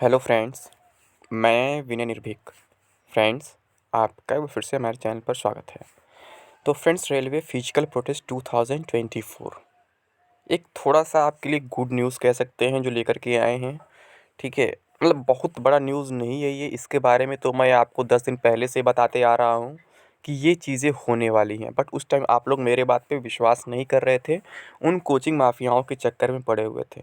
Hello friends, मैं विनय निर्भीक। Friends, आपका एक बार फिर से हमारे चैनल पर स्वागत है। तो फ्रेंड्स, रेलवे फिजिकल प्रोटेस्ट 2024 एक थोड़ा-सा आपके लिए गुड न्यूज़ कह सकते हैं जो लेकर के आए हैं, ठीक है? मतलब बहुत बड़ा न्यूज़ नहीं है ये, इसके बारे में तो मैं आपको 10 दिन पहले से बताते आ रहा हूँ कि ये चीज़ें होने वाली हैं। बट उस टाइम आप लोग मेरे बात पे विश्वास नहीं कर रहे थे, उन कोचिंग माफियाओं के चक्कर में पड़े हुए थे।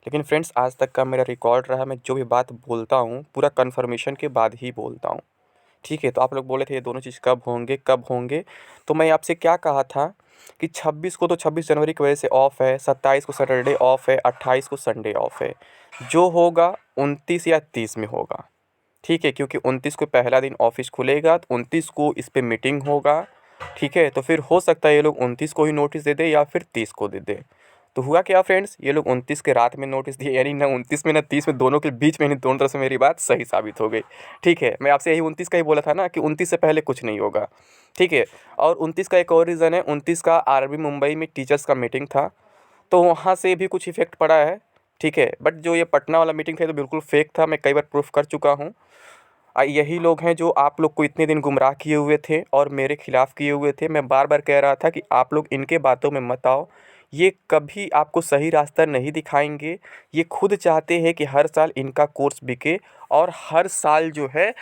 लेकिन फ्रेंड्स, आज तक का मेरा रिकॉर्ड रहा, मैं जो भी बात बोलता हूँ पूरा कन्फर्मेशन के बाद ही बोलता हूँ, ठीक है? तो आप लोग बोले थे ये दोनों चीज़ कब होंगे, कब होंगे? तो मैं आपसे क्या कहा था कि 26 को तो 26 जनवरी की वजह से ऑफ है, 27 को सैटरडे ऑफ है, 28 को संडे ऑफ है। जो होगा 29 या 30 में होगा, ठीक है? क्योंकि 29 को पहला दिन ऑफिस खुलेगा, तो 29 को इस पे मीटिंग होगा, ठीक है? तो फिर हो सकता है ये लोग 29 को ही नोटिस दे दे या फिर 30 को दे दे। तो हुआ क्या फ्रेंड्स, ये लोग 29 के रात में नोटिस दिए, यानी ना 29 में ना 30 में, दोनों के बीच में, नहीं, दोनों तरफ से मेरी बात सही साबित हो गई, ठीक है? मैं आपसे यही 29 का ही बोला था ना कि 29 से पहले कुछ नहीं होगा, ठीक है? और 29 का एक और रीज़न है, 29 का आरबी मुंबई में टीचर्स का मीटिंग था, तो वहाँ से भी कुछ इफ़ेक्ट पड़ा है, ठीक है? बट जो ये पटना वाला मीटिंग था, ये तो बिल्कुल फेक था, मैं कई बार प्रूफ कर चुका हूँ। यही लोग हैं जो आप लोग को इतने दिन गुमराह किए हुए थे और मेरे खिलाफ़ किए हुए थे। मैं बार बार कह रहा था कि आप लोग इनके बातों में मत आओ, ये कभी आपको सही रास्ता नहीं दिखाएंगे। ये खुद चाहते हैं कि हर साल इनका कोर्स बिके और हर साल जो है,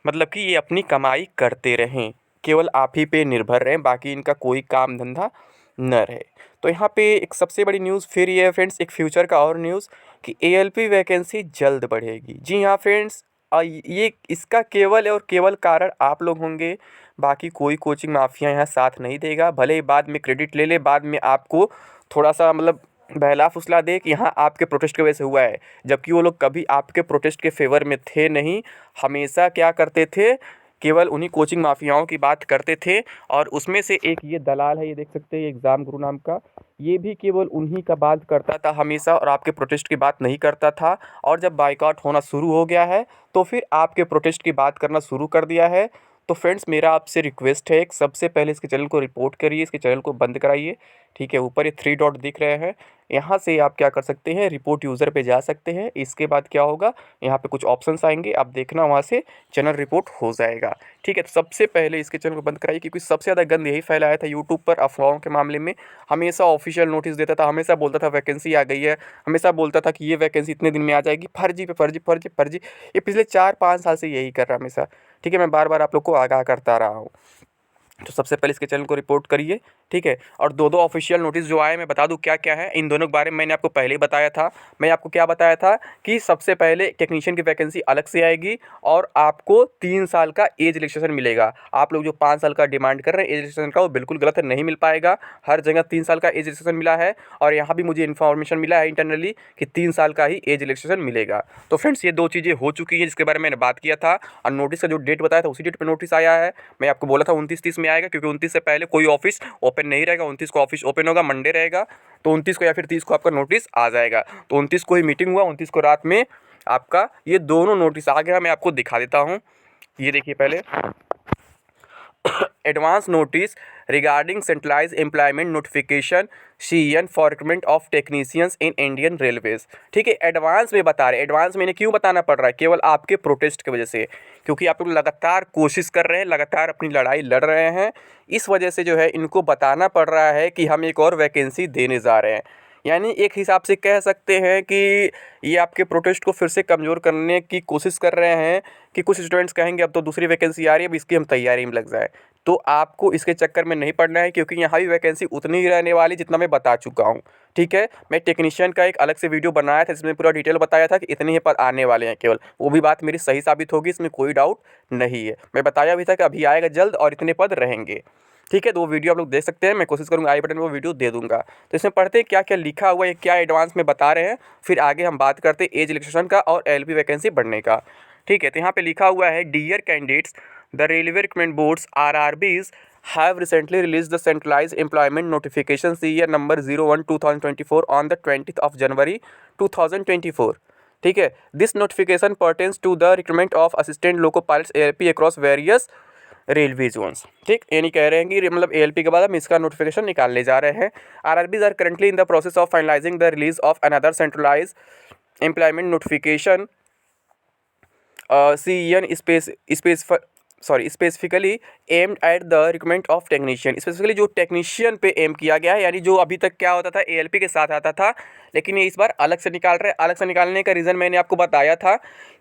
मतलब कि ये अपनी कमाई करते रहें, केवल आप ही पे निर्भर रहें, बाकी इनका कोई काम धंधा न रहे। तो यहाँ पे एक सबसे बड़ी न्यूज़ फिर ये है फ्रेंड्स, एक फ्यूचर का और न्यूज़ कि एएलपी वैकेंसी जल्द बढ़ेगी। जी हाँ फ्रेंड्स, ये इसका केवल और केवल कारण आप लोग होंगे, बाकी कोई कोचिंग माफिया यहाँ साथ नहीं देगा। भले ही बाद में क्रेडिट ले ले, बाद में आपको थोड़ा सा मतलब बहला फुसला दे कि यहाँ आपके प्रोटेस्ट की वजह से हुआ है, जबकि वो लोग कभी आपके प्रोटेस्ट के फेवर में थे नहीं। हमेशा क्या करते थे, केवल उन्हीं कोचिंग माफियाओं की बात करते थे। और उसमें से एक ये दलाल है, ये देख सकते हैं, एग्ज़ाम गुरु नाम का, ये भी केवल उन्हीं का बात करता था हमेशा और आपके प्रोटेस्ट की बात नहीं करता था। और जब बायकॉट होना शुरू हो गया है तो फिर आपके प्रोटेस्ट की बात करना शुरू कर दिया है। तो फ्रेंड्स, मेरा आपसे रिक्वेस्ट है, एक सबसे पहले इसके चैनल को रिपोर्ट करिए, इसके चैनल को बंद कराइए, ठीक है? ऊपर ये 3 डॉट दिख रहे हैं, यहाँ से आप क्या कर सकते हैं, रिपोर्ट यूज़र पे जा सकते हैं। इसके बाद क्या होगा, यहाँ पे कुछ ऑप्शंस आएंगे, आप देखना वहाँ से चैनल रिपोर्ट हो जाएगा, ठीक है? तो सबसे पहले इसके चैनल को बंद कराइए, क्योंकि सबसे ज़्यादा गंद यही फैलाया था यूट्यूब पर अफवाहों के मामले में। हमेशा ऑफिशियल नोटिस देता था, हमेशा बोलता था वैकेंसी आ गई है, हमेशा बोलता था कि ये वैकेंसी इतने दिन में आ जाएगी। फर्जी पे फर्जी, फर्जी फर्जी, ये पिछले 4-5 साल से यही कर रहा है हमेशा, ठीक है? मैं बार बार आप लोग को आगाह करता रहा हूँ। तो सबसे पहले इसके चैनल को रिपोर्ट करिए, ठीक है? और दो ऑफिशियल नोटिस जो आए, मैं बता दूं क्या क्या है। इन दोनों के बारे में मैंने आपको पहले ही बताया था। मैं आपको क्या बताया था कि सबसे पहले टेक्नीशियन की वैकेंसी अलग से आएगी और आपको 3 साल का एज रिलैक्सेशन मिलेगा। आप लोग जो 5 साल का डिमांड कर रहे हैं एज रिलैक्सेशन का, वो बिल्कुल गलत है, नहीं मिल पाएगा। हर जगह 3 साल का एज रिलैक्सेशन मिला है और यहाँ भी मुझे इन्फॉर्मेशन मिला है इंटरनली कि 3 साल का ही एज रिलैक्सेशन मिलेगा। तो फ्रेंड्स, ये 2 चीज़ें हो चुकी हैं जिसके बारे में मैंने बात किया था। और नोटिस का जो डेट बताया था उसी डेट पर नोटिस आया है। मैं आपको बोला था 29-30 में आएगा, क्योंकि 29 से पहले कोई ऑफिस ओपन नहीं रहेगा। 29 को ऑफिस ओपन होगा, मंडे रहेगा, तो 29 को या फिर 30 को आपका नोटिस आ जाएगा। तो 29 को ही मीटिंग हुआ, 29 को रात में आपका ये दोनों नोटिस आ गया। मैं आपको दिखा देता हूँ, ये देखिए पहले advance notice regarding centralize employment notification CN for recruitment of technicians in Indian railways, ठीक है? एडवांस में बता रहे हैं। एडवांस में इन्हें क्यों बताना पड़ रहा है? केवल आपके प्रोटेस्ट की वजह से, क्योंकि आप लोग लगातार कोशिश कर रहे हैं, लगातार अपनी लड़ाई लड़ रहे हैं। इस वजह से जो है इनको बताना पड़ रहा है कि हम एक और वैकेंसी देने जा रहे हैं। यानी एक हिसाब से कह सकते हैं कि ये आपके प्रोटेस्ट को फिर से कमज़ोर करने की कोशिश कर रहे हैं कि कुछ स्टूडेंट्स कहेंगे अब तो दूसरी वैकेंसी आ रही है, अब इसकी हम तैयारी में लग जाए। तो आपको इसके चक्कर में नहीं पड़ना है, क्योंकि यहाँ भी वैकेंसी उतनी ही रहने वाली जितना मैं बता चुका हूँ, ठीक है? मैं टेक्नीशियन का एक अलग से वीडियो बनाया था जिसमें पूरा डिटेल बताया था कि इतने ही पद आने वाले हैं केवल। वो भी बात मेरी सही साबित होगी, इसमें कोई डाउट नहीं है। मैं बताया भी था कि अभी आएगा जल्द और इतने पद रहेंगे, ठीक है? तो वो वीडियो आप लोग देख सकते हैं। मैं कोशिश करूँगा आई बटन में वो वीडियो दे दूँगा। तो इसमें पढ़ते हैं क्या क्या लिखा हुआ है, क्या एडवांस में बता रहे हैं, फिर आगे हम बात करते हैं एज रिलैक्सेशन का और एलपी वैकेंसी बढ़ने का, ठीक है? तो यहाँ पे लिखा हुआ है, dear candidates, the railway recruitment boards RRBs have recently released the centralized employment notification CER number 01/2024 on the 20th of January 2024, ठीक है? This notification pertains to the recruitment of assistant loco pilots ALP across various railway zones, ठीक? यानी कह रहे हैं कि मतलब ALP के बाद हम इसका नोटिफिकेशन निकालने जा रहे हैं। RRBs are currently in the process of finalizing the release of another centralize employment notification CEN specifically aimed at the requirement of technician, specifically जो टेक्नीशियन पे एम किया गया है, यानी जो अभी तक क्या होता था ALP के साथ आता था, लेकिन ये इस बार अलग से निकाल रहे हैं। अलग से निकालने का रीज़न मैंने आपको बताया था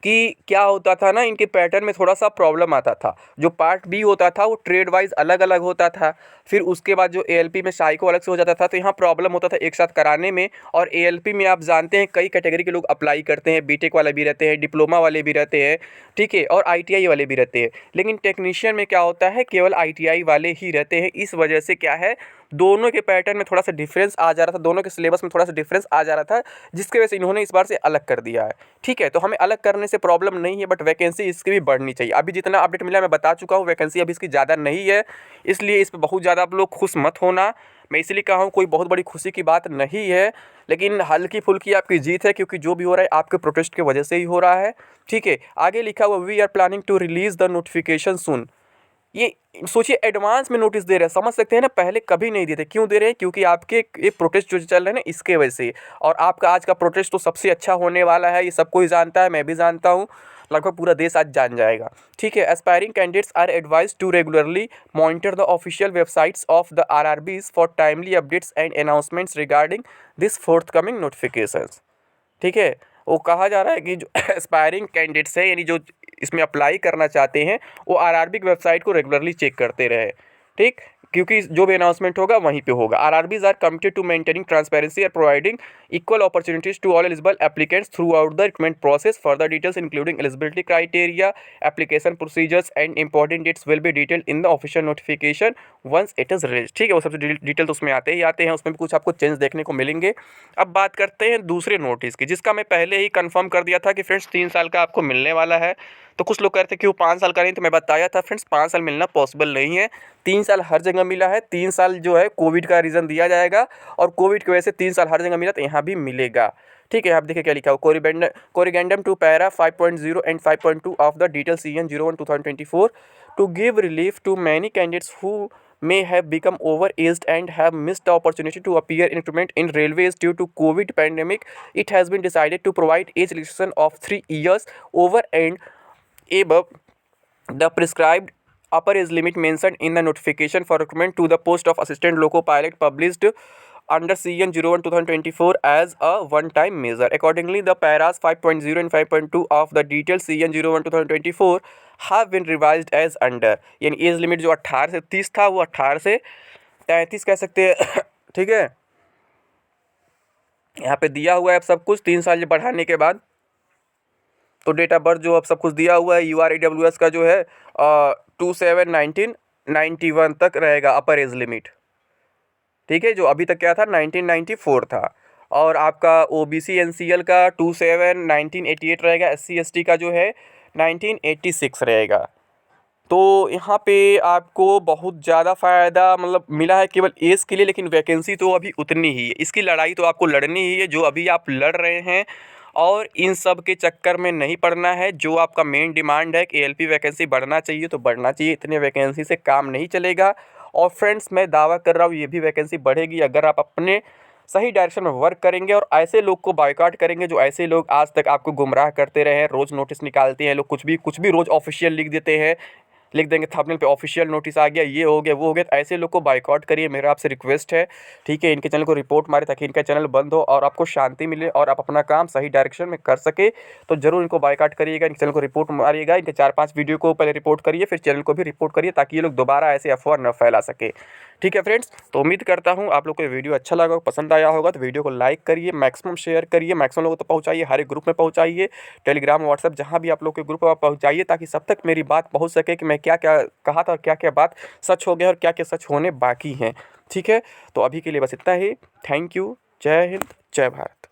कि क्या होता था ना, इनके पैटर्न में थोड़ा सा प्रॉब्लम आता था। जो पार्ट बी होता था वो ट्रेड वाइज अलग अलग होता था, फिर उसके बाद जो ALP में साइको अलग से हो जाता था, तो यहाँ प्रॉब्लम होता था एक साथ कराने में। और ALP में आप जानते हैं कई कैटेगरी के लोग अप्लाई करते हैं, बीटेक वाले भी रहते हैं, डिप्लोमा वाले भी रहते हैं, ठीक है, और ITI वाले भी रहते हैं। लेकिन टेक्नीशियन में क्या होता है, केवल ITI वाले ही रहते हैं। इस वजह से क्या है, दोनों के पैटर्न में थोड़ा सा डिफरेंस आ जा रहा था, दोनों के सिलेबस में थोड़ा सा डिफरेंस आ जा रहा था, जिसकी वजह से इन्होंने इस बार से अलग कर दिया है। ठीक है, तो हमें अलग करने से प्रॉब्लम नहीं है, बट वैकेंसी इसकी भी बढ़नी चाहिए। अभी जितना अपडेट मिला मैं बता चुका हूँ, वैकेंसी अभी इसकी ज़्यादा नहीं है, इसलिए इस पर बहुत ज़्यादा आप लोग खुश मत होना। मैं इसलिए कहा हूँ कोई बहुत बड़ी खुशी की बात नहीं है, लेकिन हल्की फुल्की आपकी जीत है, क्योंकि जो भी हो रहा है आपके प्रोटेस्ट की वजह से ही हो रहा है। ठीक है, आगे लिखा हुआ we are planning to release the notification soon. ये सोचिए एडवांस में नोटिस दे रहे हैं, समझ सकते हैं ना, पहले कभी नहीं देते। क्यों दे रहे हैं? क्योंकि आपके ये प्रोटेस्ट जो चल रहे हैं ना, इसके वजह से। और आपका आज का प्रोटेस्ट तो सबसे अच्छा होने वाला है, ये सबको ही जानता है, मैं भी जानता हूँ, लगभग पूरा देश आज जान जाएगा। ठीक है, aspiring candidates are advised to regularly monitor the official websites of the RRBs for timely updates and announcements regarding this forthcoming notifications. ठीक है, वो कहा जा रहा है कि जो एस्पायरिंग कैंडिडेट्स हैं, यानी जो इसमें अप्लाई करना चाहते हैं, वो RRB की वेबसाइट को रेगुलरली चेक करते रहे। ठीक, क्योंकि जो भी अनाउंसमेंट होगा वहीं पे होगा। RRBs are committed to maintaining transparency और providing equal opportunities to all eligible applicants throughout the recruitment process. Further details including eligibility criteria, application procedures and important dates will be detailed in the official notification once it is release. ठीक है, वो सबसे detail तो उसमें आते ही आते हैं, उसमें भी कुछ आपको चेंज देखने को मिलेंगे। अब बात करते हैं दूसरे नोटिस की, जिसका मैं पहले ही कंफर्म कर दिया था कि फ्रेंड्स 3 साल का आपको मिलने वाला है। तो कुछ लोग कहते हैं क्यों 5 साल का नहीं, तो मैं बताया था फ्रेंड्स 5 साल मिलना पॉसिबल नहीं है। 3 साल हर जगह मिला है, 3 साल जो है कोविड का रीज़न दिया जाएगा, और कोविड की वजह से 3 साल हर जगह मिला, तो यहाँ भी मिलेगा। ठीक है, आप देखिए क्या लिखा हो, corrigendum to para 5.0 and 5.2 of the detail CN 01/2024 to give relief to many candidates who may have become overaged and have missed the opportunity to appear in recruitment in railways due to COVID pandemic. It has been decided to provide age relaxation of 3 years over and above the prescribed upper age limit mentioned in the notification for recruitment to the post of assistant loco pilot published under CN 01/2024 as a one-time measure. Accordingly, the paras 5.0 and 5.2 of the detailed CN 01/2024 have been revised as under। यानी age limit जो 18 से 30 था वो 18 से 33 कह सकते हैं। ठीक है, यहाँ पे दिया हुआ है अब सब कुछ 3 साल बढ़ाने के बाद। तो डेट ऑफ बर्थ जो अब सब कुछ दिया हुआ है, UREWS का जो है 27/1991 तक रहेगा अपर एज लिमिट। ठीक है, जो अभी तक क्या था 1994 था। और आपका OBC NCL का 27/1988 रहेगा, SC ST का जो है 1986 रहेगा। तो यहाँ पे आपको बहुत ज़्यादा फ़ायदा मतलब मिला है केवल एज के लिए, लेकिन वैकेंसी तो अभी उतनी ही है। इसकी लड़ाई तो आपको लड़नी ही है, जो अभी आप लड़ रहे हैं, और इन सब के चक्कर में नहीं पड़ना है। जो आपका मेन डिमांड है कि ALP वैकेंसी बढ़ना चाहिए तो बढ़ना चाहिए, इतने वैकेंसी से काम नहीं चलेगा। और फ्रेंड्स मैं दावा कर रहा हूँ ये भी वैकेंसी बढ़ेगी, अगर आप अपने सही डायरेक्शन में वर्क करेंगे और ऐसे लोग को बायकॉट करेंगे, जो ऐसे लोग आज तक आपको गुमराह करते रहे हैं। रोज़ नोटिस निकालते हैं लोग, कुछ भी रोज़ ऑफिशियल लिख देते हैं, लिख देंगे थंबनेल पे ऑफिशियल नोटिस आ गया, ये हो गया वो हो गया। तो ऐसे लोग को बायकॉट करिए, मेरा आपसे रिक्वेस्ट है। ठीक है, इनके चैनल को रिपोर्ट मारे ताकि इनका चैनल बंद हो और आपको शांति मिले और आप अपना काम सही डायरेक्शन में कर सके। तो जरूर इनको बायकॉट करिएगा, इनके चैनल को रिपोर्ट मारिएगा, इनके 4-5 वीडियो को पहले रिपोर्ट करिए, फिर चैनल को भी रिपोर्ट करिए, ताकि ये लोग दोबारा ऐसे अफवाह न फैला सके। ठीक है फ्रेंड्स, तो उम्मीद करता हूँ आप लोग को वीडियो अच्छा लगा, पसंद आया होगा। तो वीडियो को लाइक करिए, मैक्सिमम शेयर करिए, मैक्सिमम लोगों तक पहुँचाइए, हर एक ग्रुप में पहुँचाइए, टेलीग्राम व्हाट्सएप जहाँ भी आप लोग के ग्रुप में पहुँचाइए, ताकि सब तक मेरी बात पहुँच सके कि मैं क्या क्या कहा था और क्या क्या बात सच हो गया और क्या क्या सच होने बाकी हैं। ठीक है, तो अभी के लिए बस इतना ही। थैंक यू, जय हिंद, जय भारत।